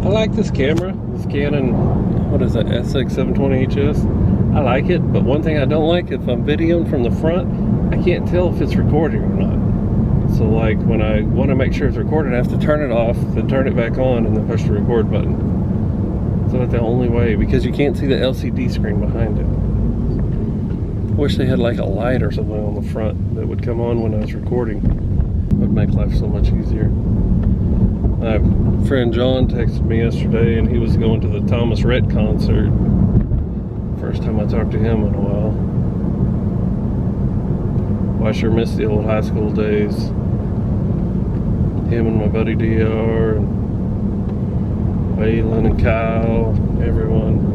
I like this camera, this Canon, what is that, SX720HS. I like it, but one thing I don't like, if I'm videoing from the front, I can't tell if it's recording or not. So like when I want to make sure it's recording, I have to turn it off, then turn it back on, and then push the record button. It's not the only way, because you can't see the LCD screen behind it. I wish they had like a light or something on the front that would come on when I was recording. It would make life so much easier. My friend John texted me yesterday, and he was going to the Thomas Rhett concert. First time I talked to him in a while. Well, I sure miss the old high school days. Him and my buddy DR, and Waylon and Kyle, everyone.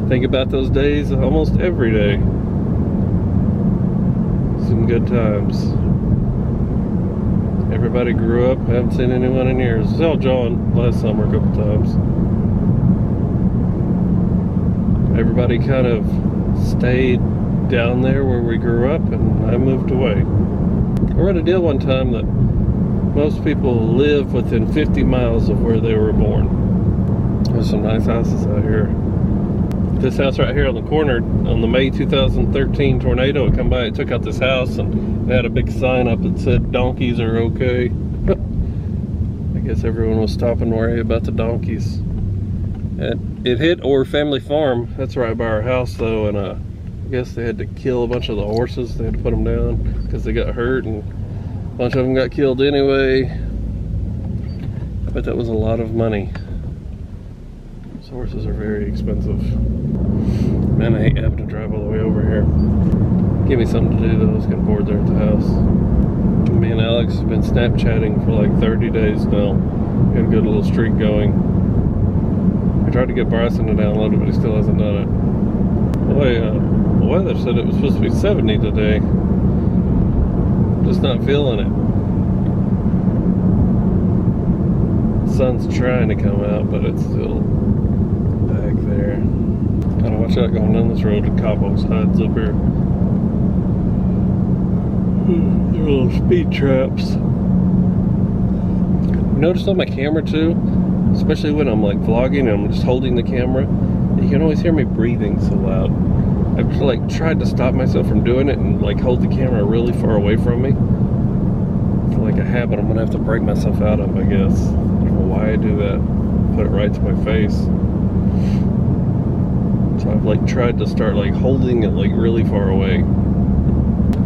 Think about those days almost every day. Some good times. Everybody grew up, haven't seen anyone in years. Saw John last summer a couple times. Everybody kind of stayed down there where we grew up, and I moved away. I read a deal one time that most people live within 50 miles of where they were born. There's some nice houses out here. This house right here on the corner, on the May 2013 tornado, it come by, it took out this house, and it had a big sign up that said donkeys are okay. I guess everyone was stopping to worry about the donkeys. And it hit Orr Family Farm. That's right by our house though, and I guess they had to kill a bunch of the horses. They had to put them down because they got hurt, and a bunch of them got killed anyway. I bet that was a lot of money. Those horses are very expensive. Man, I hate having to drive all the way over here. Give me something to do though. I was getting bored there at the house. Me and Alex have been Snapchatting for like 30 days now. Got a good little streak going. I tried to get Bryson to download it, but he still hasn't done it. Boy, the weather said it was supposed to be 70 today. Just not feeling it. The sun's trying to come out, but it's still back there. Gotta watch out going down this road to Cabos Hides up here. They're little speed traps. Notice on my camera too, especially when I'm like vlogging and I'm just holding the camera, you can always hear me breathing so loud. I've like tried to stop myself from doing it and like hold the camera really far away from me. It's like a habit I'm gonna have to break myself out of, I guess. I don't know why I do that. Put it right to my face. So I've like tried to start like holding it like really far away.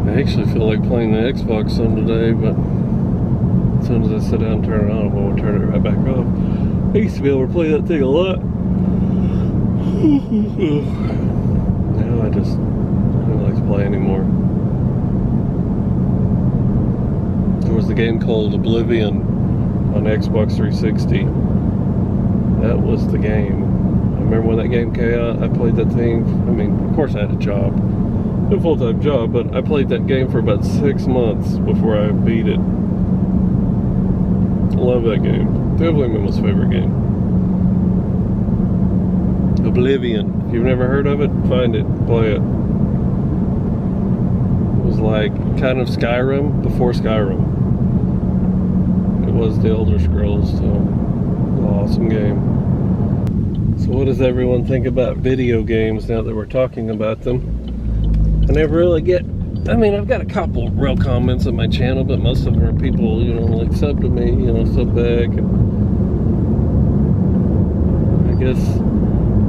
I actually feel like playing the Xbox some today, but as soon as I sit down and turn it on, I'm going to turn it right back off. I used to be able to play that thing a lot. Now I just don't like to play anymore. There was a game called Oblivion on Xbox 360. That was the game. I remember when that game came out, I played that thing. I mean, of course I had a job. A full-time job, but I played that game for about 6 months before I beat it. Love that game. Definitely my most favorite game. Oblivion. If you've never heard of it, find it, play it. It was like kind of Skyrim before Skyrim. It was the Elder Scrolls, so it was an awesome game. So what does everyone think about video games now that we're talking about them? I never really get, I mean, I've got a couple real comments on my channel, but most of them are people, you know, like sub to me, you know, sub back. And I guess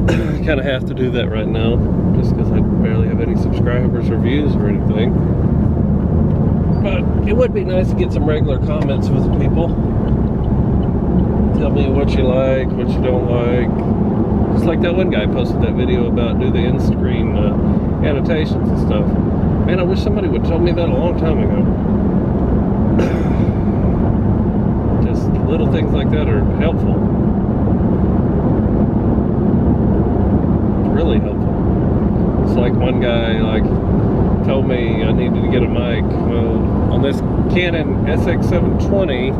I kind of have to do that right now, just because I barely have any subscribers or views or anything. But it would be nice to get some regular comments with people. Tell me what you like, what you don't like. Just like that one guy posted that video about do the end screen annotations and stuff. Man, I wish somebody would tell me that a long time ago. Just little things like that are helpful. Really helpful. It's like one guy like told me I needed to get a mic. Well, on this Canon SX720,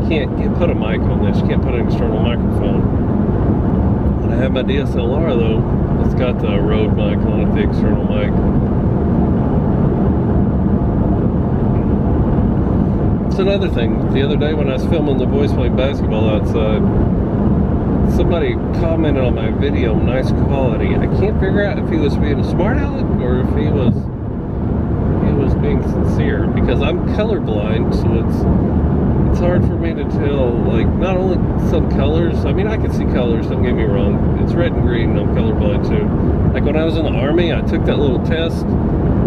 you can't put a mic on this. You can't put an external microphone. When I have my DSLR though, it's got the Rode mic on it, the external mic. It's another thing. The other day when I was filming the boys playing basketball outside, somebody commented on my video, nice quality. I can't figure out if he was being a smart aleck or if he was being sincere, because I'm colorblind, so it's hard for me to tell, like, not only some colors. I mean, I can see colors, don't get me wrong. It's red and green, I'm colorblind too. Like when I was in the Army, I took that little test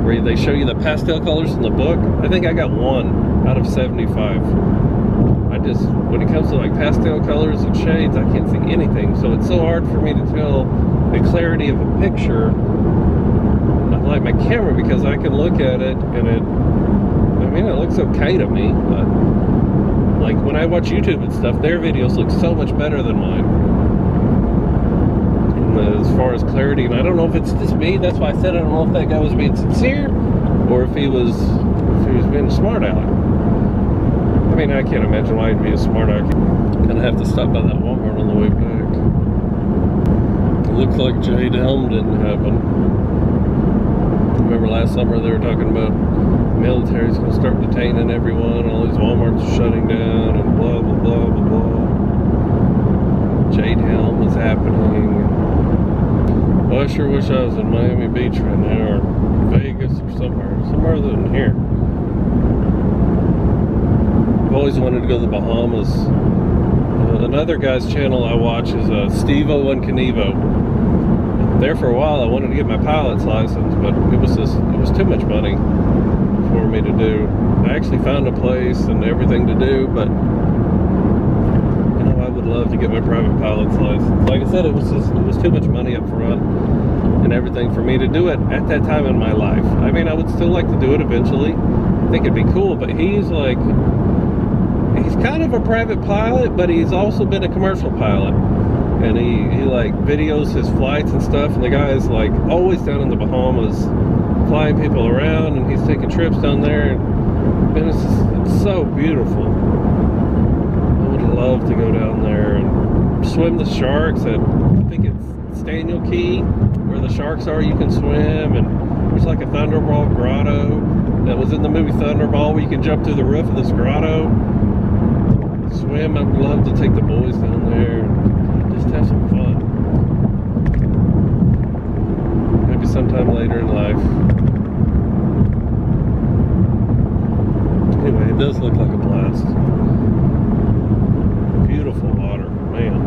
where they show you the pastel colors in the book. I think I got 1 out of 75. When it comes to like pastel colors and shades, I can't see anything. So it's so hard for me to tell the clarity of a picture of like my camera, because I can look at it and it looks okay to me. But like when I watch YouTube and stuff, their videos look so much better than mine. And as far as clarity, and I don't know if it's just me, that's why I said I don't know if that guy was being sincere or if he was being a smart aleck. I mean, I can't imagine why he'd be a smart aleck. Gonna have to stop by that Walmart on the way back. It looks like Jade Helm didn't happen. Remember last summer they were talking about the military's gonna start detaining everyone, all these Walmarts are shutting down, and blah blah blah blah blah. Jade Helm is happening. Well, I sure wish I was in Miami Beach right now, or Vegas, or somewhere other than here. I've always wanted to go to the Bahamas. Another guy's channel I watch is Steve-O and Knievo. There for a while I wanted to get my pilot's license, but it was too much money for me to do. I actually found a place and everything to do, but you know, I would love to get my private pilot's license. Like I said, it was too much money up front and everything for me to do it at that time in my life. I mean, I would still like to do it eventually. I think it'd be cool, but he's kind of a private pilot, but he's also been a commercial pilot, and he like videos his flights and stuff, and the guy is like always down in the Bahamas flying people around, and he's taking trips down there, and it's so beautiful. I would love to go down there and swim the sharks at, I think it's Staniel Key, where the sharks are. You can swim, and there's like a Thunderball grotto that was in the movie Thunderball, where you can jump through the roof of this grotto, swim. I'd love to take the boys down there and just have some fun. Maybe sometime later in life. Anyway, it does look like a blast. Beautiful water, man.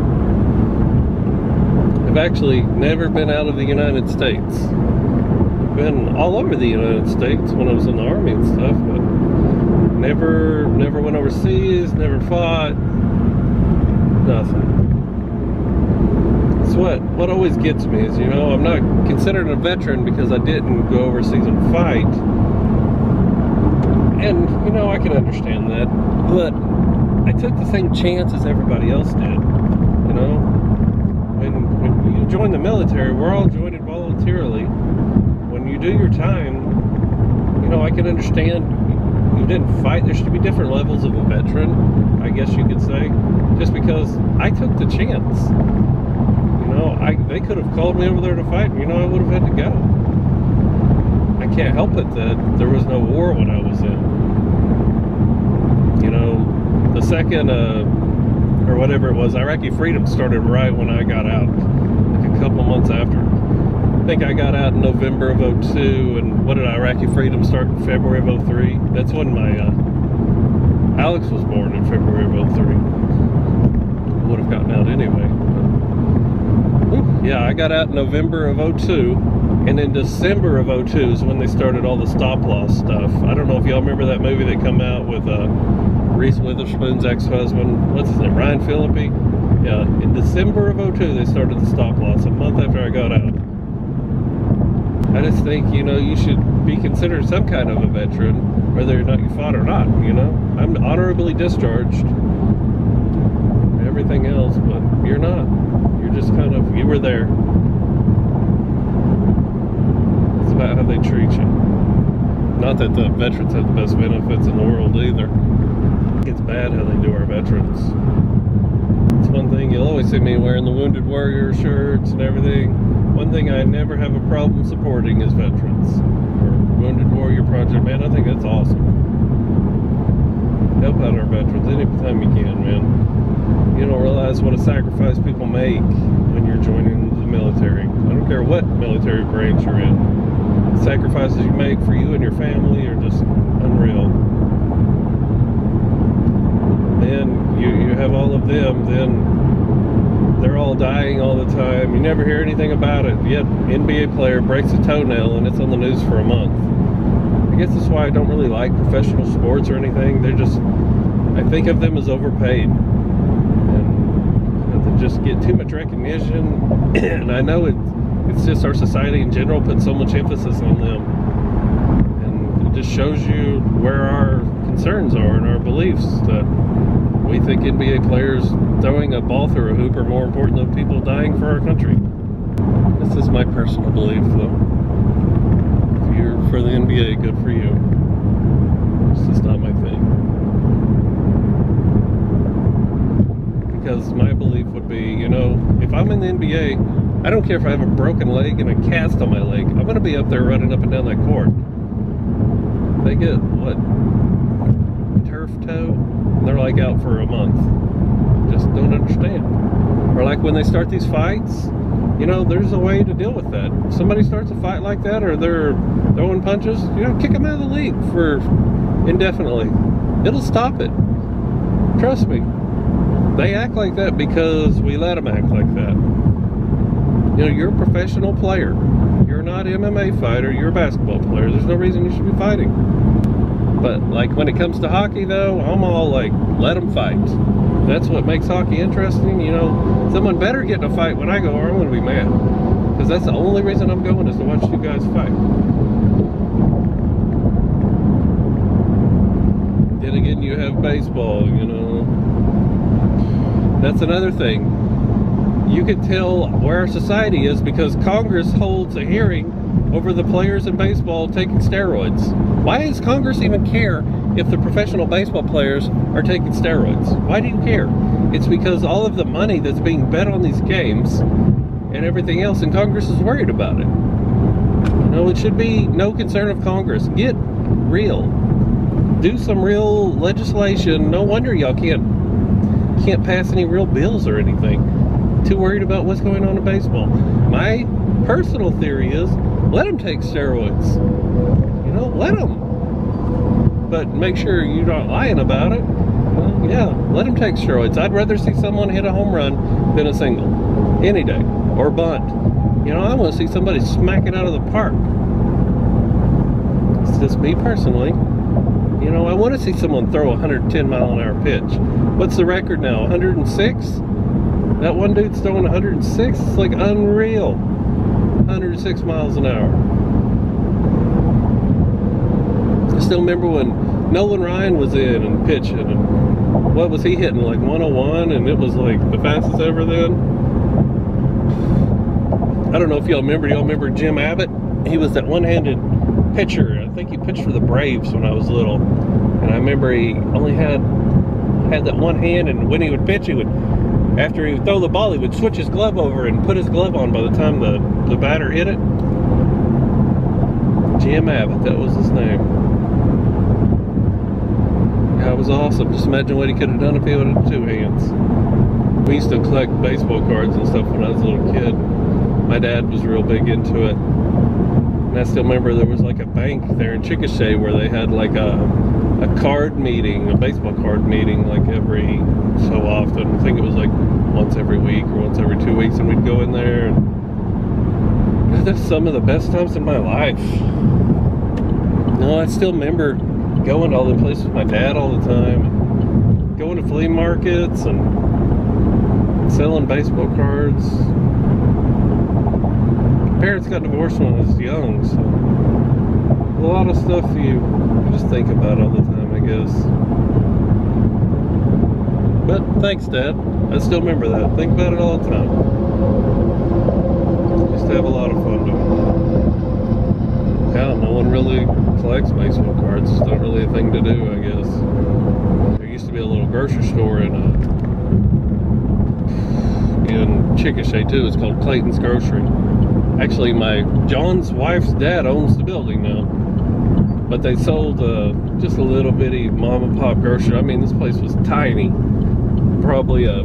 I've actually never been out of the United States. I've been all over the United States when I was in the Army and stuff, but never went overseas, never fought, nothing. It's what always gets me is, you know, I'm not considered a veteran because I didn't go overseas and fight. And, you know, I can understand that, but I took the same chance as everybody else did, you know? When you join the military, we're all joined voluntarily. When you do your time, you know, I can understand you didn't fight. There should be different levels of a veteran, I guess you could say, just because I took the chance. You know, they could have called me over there to fight, and, you know, I would have had to go. I can't help it that there was no war when I was in. You know, the second, or whatever it was, Iraqi freedom started right when I got out, like a couple months after. I think I got out in November of 02, and what did Iraqi freedom start in February of 03? That's when my Alex was born, in February of 03. Would have gotten out anyway. Yeah, I got out in November of 02, and in December of 02 is when they started all the stop-loss stuff. I don't know if y'all remember that movie that come out with Reese Witherspoon's ex-husband, what's his name, Ryan Phillippe? Yeah, in December of 02 they started the stop-loss, a month after I got out. I just think, you know, you should be considered some kind of a veteran, whether or not you fought or not, you know? I'm honorably discharged, everything else, but you're not. You're just kind of, you were there. It's about how they treat you. Not that the veterans have the best benefits in the world either. It's bad how they do our veterans. It's one thing, you'll always see me wearing the Wounded Warrior shirts and everything. One thing I never have a problem supporting is veterans. Or Wounded Warrior Project, man, I think that's awesome. Help out our veterans anytime you can, man. You don't realize what a sacrifice people make when you're joining the military. I don't care what military branch you're in. The sacrifices you make for you and your family are just unreal. Then you have all of them, then they're all dying all the time. You never hear anything about it. Yet NBA player breaks a toenail and it's on the news for a month. I guess that's why I don't really like professional sports or anything. They're just, I think of them as overpaid. And they just get too much recognition. And I know it's just our society in general puts so much emphasis on them. And it just shows you where our concerns are and our beliefs, that we think NBA players throwing a ball through a hoop are more important than people dying for our country. This is my personal belief, though. If you're for the NBA, good for you. It's just not my thing. Because my belief would be, you know, if I'm in the NBA, I don't care if I have a broken leg and a cast on my leg, I'm going to be up there running up and down that court. They get, what, turf toe? And they're like out for a month. Just don't understand. Or like when they start these fights, you know, there's a way to deal with that. If somebody starts a fight like that, or they're throwing punches, you know, kick them out of the league for indefinitely. It'll stop it. Trust me. They act like that because we let them act like that. You know, you're a professional player. You're not an MMA fighter. You're a basketball player. There's no reason you should be fighting. But like when it comes to hockey, though, I'm all like, let them fight. That's what makes hockey interesting. You know, someone better get in a fight when I go, or I'm going to be mad. Because that's the only reason I'm going, is to watch you guys fight. Then again, you have baseball, you know. That's another thing. You can tell where our society is because Congress holds a hearing over the players in baseball taking steroids. Why does Congress even care if the professional baseball players are taking steroids? Why do you care? It's because all of the money that's being bet on these games and everything else, and Congress is worried about it. You know, it should be no concern of Congress. Get real. Do some real legislation. No wonder y'all can't pass any real bills or anything. Too worried about what's going on in baseball. My personal theory is, let them take steroids. You know, let them. But make sure you're not lying about it. Well, yeah, let them take steroids. I'd rather see someone hit a home run than a single. Any day. Or bunt. You know, I want to see somebody smack it out of the park. It's just me personally. You know, I want to see someone throw a 110 mile an hour pitch. What's the record now? 106? That one dude's throwing 106? It's like unreal. 106 miles an hour. I still remember when Nolan Ryan was in and pitching, and what was he hitting, like 101, and it was like the fastest ever then. I don't know if y'all remember Jim Abbott? He was that one-handed pitcher. I think he pitched for the Braves when I was little, and I remember he only had that one hand, and when he would pitch, he would, after he would throw the ball, he would switch his glove over and put his glove on by the time the batter hit it. Jim Abbott, that was his name. That was awesome. Just imagine what he could have done if he would have had two hands. We used to collect baseball cards and stuff when I was a little kid. My dad was real big into it. And I still remember there was like a bank there in Chickasha where they had like a card meeting, a baseball card meeting, like every so often. I think it was like once every week or once every 2 weeks, and we'd go in there, and that's some of the best times in my life. No, I still remember going to all the places with my dad all the time, going to flea markets and selling baseball cards. My parents got divorced when I was young, so a lot of stuff you just think about all the time, I guess. But thanks, Dad. I still remember that. Think about it all the time. Used to have a lot of fun doing that. Yeah, no one really collects baseball cards. It's not really a thing to do, I guess. There used to be a little grocery store in Chickasha too. It's called Clayton's Grocery. Actually, John's wife's dad owns the building now. but they sold just a little bitty mom and pop grocery. I mean, this place was tiny, probably a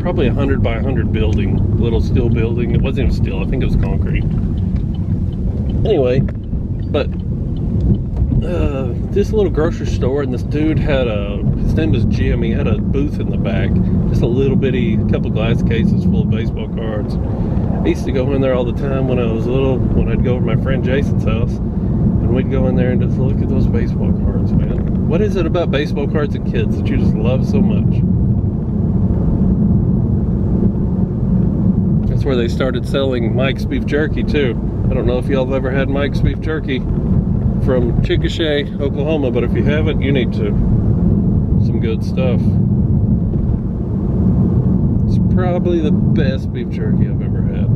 100 by 100 building, little steel building. It wasn't even steel, I think it was concrete. Anyway, but this little grocery store, and this dude had his name was Jim, he had a booth in the back, just a little bitty, couple glass cases full of baseball cards. I used to go in there all the time when I was little, when I'd go over to my friend Jason's house, and we'd go in there and just look at those baseball cards, man. What is it about baseball cards and kids that you just love so much? That's where they started selling Mike's Beef Jerky too. I don't know if y'all have ever had Mike's Beef Jerky from Chickasha, Oklahoma, but if you haven't, you need to. Some good stuff. It's probably the best beef jerky I've ever had.